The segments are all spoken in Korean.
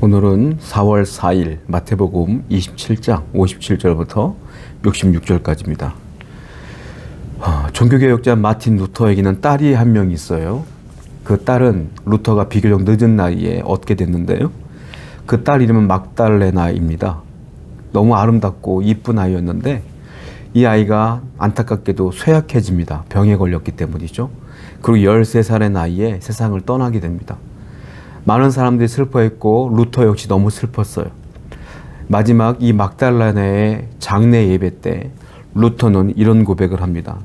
오늘은 4월 4일 마태복음 27장 57절부터 66절까지입니다. 종교개혁자 마틴 루터에게는 딸이 한 명 있어요. 그 딸은 루터가 비교적 늦은 나이에 얻게 됐는데요. 그 딸 이름은 막달레나입니다. 너무 아름답고 이쁜 아이였는데 이 아이가 안타깝게도 쇠약해집니다. 병에 걸렸기 때문이죠. 그리고 13살의 나이에 세상을 떠나게 됩니다. 많은 사람들이 슬퍼했고 루터 역시 너무 슬펐어요. 마지막 이 막달레나의 장례 예배 때 루터는 이런 고백을 합니다.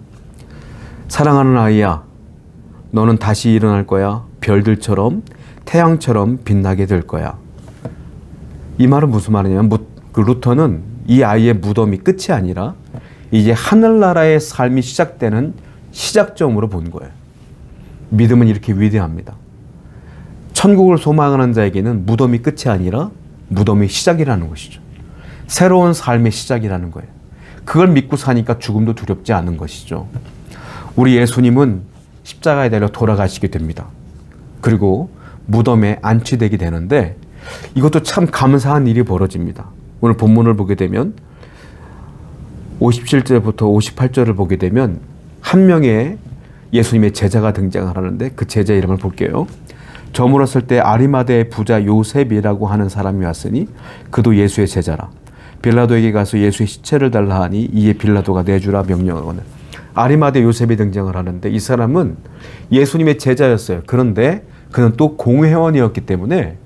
사랑하는 아이야, 너는 다시 일어날 거야. 별들처럼 태양처럼 빛나게 될 거야. 이 말은 무슨 말이냐면 그 루터는 이 아이의 무덤이 끝이 아니라 이제 하늘나라의 삶이 시작되는 시작점으로 본 거예요. 믿음은 이렇게 위대합니다. 천국을 소망하는 자에게는 무덤이 끝이 아니라 무덤이 시작이라는 것이죠. 새로운 삶의 시작이라는 거예요. 그걸 믿고 사니까 죽음도 두렵지 않은 것이죠. 우리 예수님은 십자가에 달려 돌아가시게 됩니다. 그리고 무덤에 안치되게 되는데 이것도 참 감사한 일이 벌어집니다. 오늘 본문을 보게 되면 57절부터 58절을 보게 되면 한 명의 예수님의 제자가 등장을 하는데 그 제자 이름을 볼게요. 저물었을 때 아리마대의 부자 요셉이라고 하는 사람이 왔으니 그도 예수의 제자라. 빌라도에게 가서 예수의 시체를 달라 하니 이에 빌라도가 내주라 명령하거늘. 아리마대 요셉이 등장을 하는데 이 사람은 예수님의 제자였어요. 그런데 그는 또 공회원이었기 때문에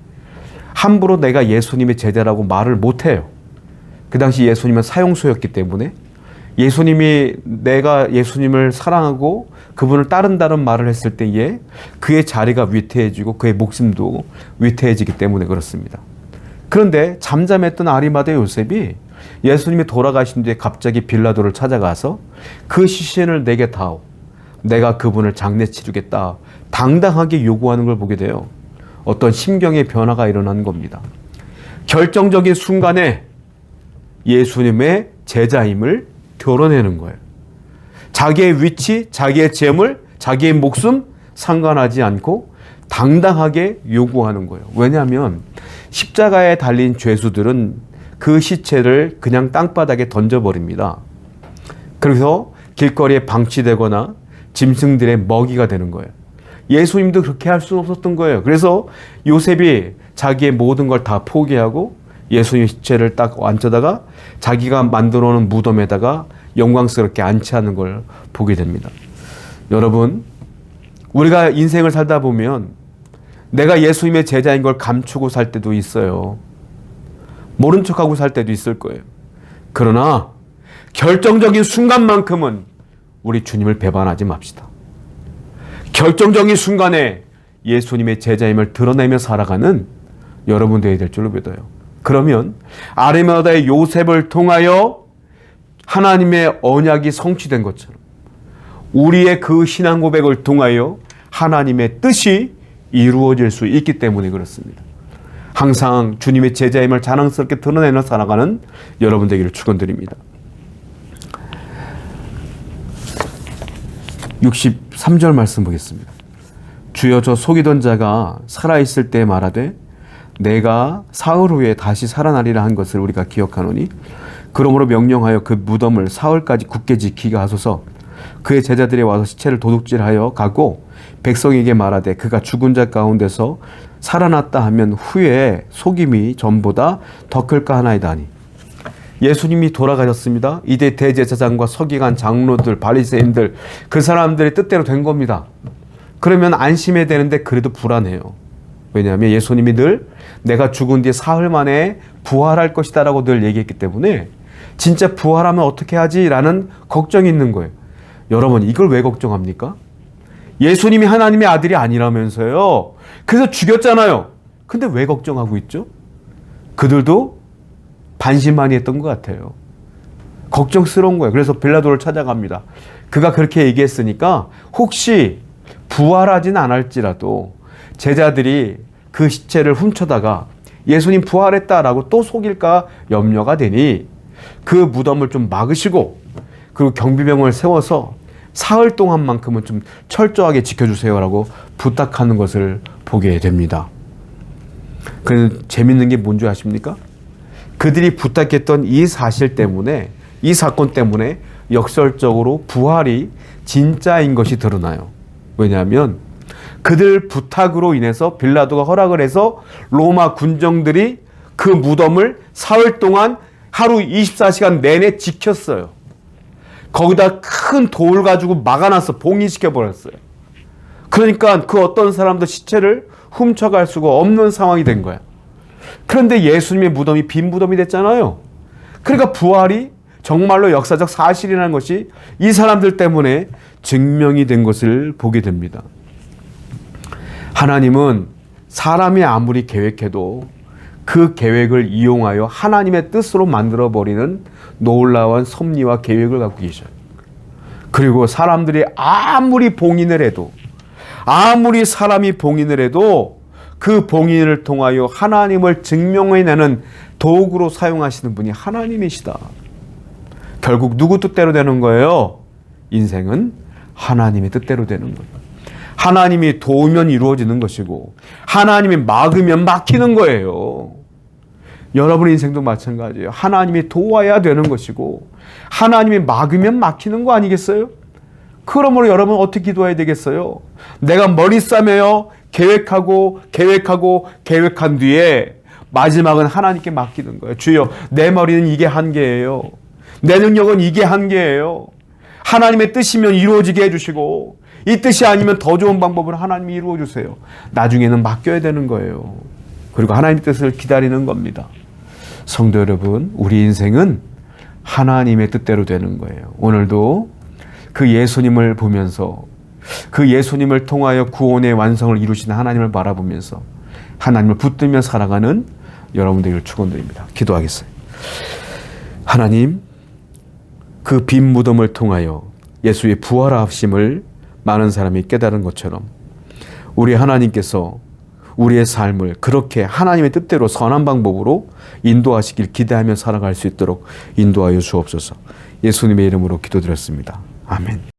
함부로 내가 예수님의 제자라고 말을 못해요. 그 당시 예수님은 사형수였기 때문에 예수님이 내가 예수님을 사랑하고 그분을 따른다는 말을 했을 때에 그의 자리가 위태해지고 그의 목숨도 위태해지기 때문에 그렇습니다. 그런데 잠잠했던 아리마대 요셉이 예수님이 돌아가신 뒤에 갑자기 빌라도를 찾아가서 그 시신을 내게 다오. 내가 그분을 장례 치르겠다. 당당하게 요구하는 걸 보게 돼요. 어떤 심경의 변화가 일어난 겁니다. 결정적인 순간에 예수님의 제자임을 드러내는 거예요. 자기의 위치, 자기의 재물, 자기의 목숨 상관하지 않고 당당하게 요구하는 거예요. 왜냐하면 십자가에 달린 죄수들은 그 시체를 그냥 땅바닥에 던져버립니다. 그래서 길거리에 방치되거나 짐승들의 먹이가 되는 거예요. 예수님도 그렇게 할 수 없었던 거예요. 그래서 요셉이 자기의 모든 걸 다 포기하고 예수님의 시체를 딱 앉혀다가 자기가 만들어 놓은 무덤에다가 영광스럽게 안치하는 걸 보게 됩니다. 여러분, 우리가 인생을 살다 보면 내가 예수님의 제자인 걸 감추고 살 때도 있어요. 모른 척하고 살 때도 있을 거예요. 그러나 결정적인 순간만큼은 우리 주님을 배반하지 맙시다. 결정적인 순간에 예수님의 제자임을 드러내며 살아가는 여러분 되어야 될 줄로 믿어요. 그러면 아리마다의 요셉을 통하여 하나님의 언약이 성취된 것처럼 우리의 그 신앙 고백을 통하여 하나님의 뜻이 이루어질 수 있기 때문에 그렇습니다. 항상 주님의 제자임을 자랑스럽게 드러내며 살아가는 여러분 되기를 축원드립니다. 63절 말씀 보겠습니다. 주여 저 속이던 자가 살아있을 때 말하되 내가 사흘 후에 다시 살아나리라 한 것을 우리가 기억하노니 그러므로 명령하여 그 무덤을 사흘까지 굳게 지키게 하소서. 그의 제자들이 와서 시체를 도둑질하여 가고 백성에게 말하되 그가 죽은 자 가운데서 살아났다 하면 후에 속임이 전보다 더 클까 하나이다 하니. 예수님이 돌아가셨습니다. 이제 대제사장과 서기관 장로들 바리새인들 그 사람들의 뜻대로 된 겁니다. 그러면 안심해야 되는데 그래도 불안해요. 왜냐하면 예수님이 늘 내가 죽은 뒤에 사흘 만에 부활할 것이다 라고 늘 얘기했기 때문에 진짜 부활하면 어떻게 하지? 라는 걱정이 있는 거예요. 여러분, 이걸 왜 걱정합니까? 예수님이 하나님의 아들이 아니라면서요. 그래서 죽였잖아요. 근데 왜 걱정하고 있죠? 그들도 반신반의 했던 것 같아요. 걱정스러운 거예요. 그래서 빌라도를 찾아갑니다. 그가 그렇게 얘기했으니까 혹시 부활하진 않을지라도 제자들이 그 시체를 훔쳐다가 예수님 부활했다라고 또 속일까 염려가 되니 그 무덤을 좀 막으시고 그리고 경비병을 세워서 사흘 동안만큼은 좀 철저하게 지켜주세요라고 부탁하는 것을 보게 됩니다. 그 재밌는 게 뭔지 아십니까? 그들이 부탁했던 이 사실 때문에, 이 사건 때문에 역설적으로 부활이 진짜인 것이 드러나요. 왜냐하면 그들 부탁으로 인해서 빌라도가 허락을 해서 로마 군정들이 그 무덤을 사흘 동안 하루 24시간 내내 지켰어요. 거기다 큰 돌 가지고 막아놨어. 봉인시켜버렸어요. 그러니까 그 어떤 사람도 시체를 훔쳐갈 수가 없는 상황이 된 거야. 그런데 예수님의 무덤이 빈 무덤이 됐잖아요. 그러니까 부활이 정말로 역사적 사실이라는 것이 이 사람들 때문에 증명이 된 것을 보게 됩니다. 하나님은 사람이 아무리 계획해도 그 계획을 이용하여 하나님의 뜻으로 만들어버리는 놀라운 섭리와 계획을 갖고 계셔요. 그리고 사람들이 아무리 봉인을 해도, 아무리 사람이 봉인을 해도 그 봉인을 통하여 하나님을 증명해내는 도구로 사용하시는 분이 하나님이시다. 결국 누구 뜻대로 되는 거예요? 인생은 하나님의 뜻대로 되는 거예요. 하나님이 도우면 이루어지는 것이고 하나님이 막으면 막히는 거예요. 여러분의 인생도 마찬가지예요. 하나님이 도와야 되는 것이고 하나님이 막으면 막히는 거 아니겠어요? 그러므로 여러분 어떻게 기도해야 되겠어요? 내가 머리 싸매어 계획하고 계획한 뒤에 마지막은 하나님께 맡기는 거예요. 주여, 내 머리는 이게 한계예요. 내 능력은 이게 한계예요. 하나님의 뜻이면 이루어지게 해주시고 이 뜻이 아니면 더 좋은 방법으로 하나님이 이루어주세요. 나중에는 맡겨야 되는 거예요. 그리고 하나님의 뜻을 기다리는 겁니다. 성도 여러분, 우리 인생은 하나님의 뜻대로 되는 거예요. 오늘도 그 예수님을 보면서 그 예수님을 통하여 구원의 완성을 이루시는 하나님을 바라보면서 하나님을 붙들며 살아가는 여러분들을 축원드립니다. 기도하겠어요. 하나님, 그 빈 무덤을 통하여 예수의 부활하심을 많은 사람이 깨달은 것처럼 우리 하나님께서 우리의 삶을 그렇게 하나님의 뜻대로 선한 방법으로 인도하시길 기대하며 살아갈 수 있도록 인도하여 주옵소서. 예수님의 이름으로 기도드렸습니다. 아멘.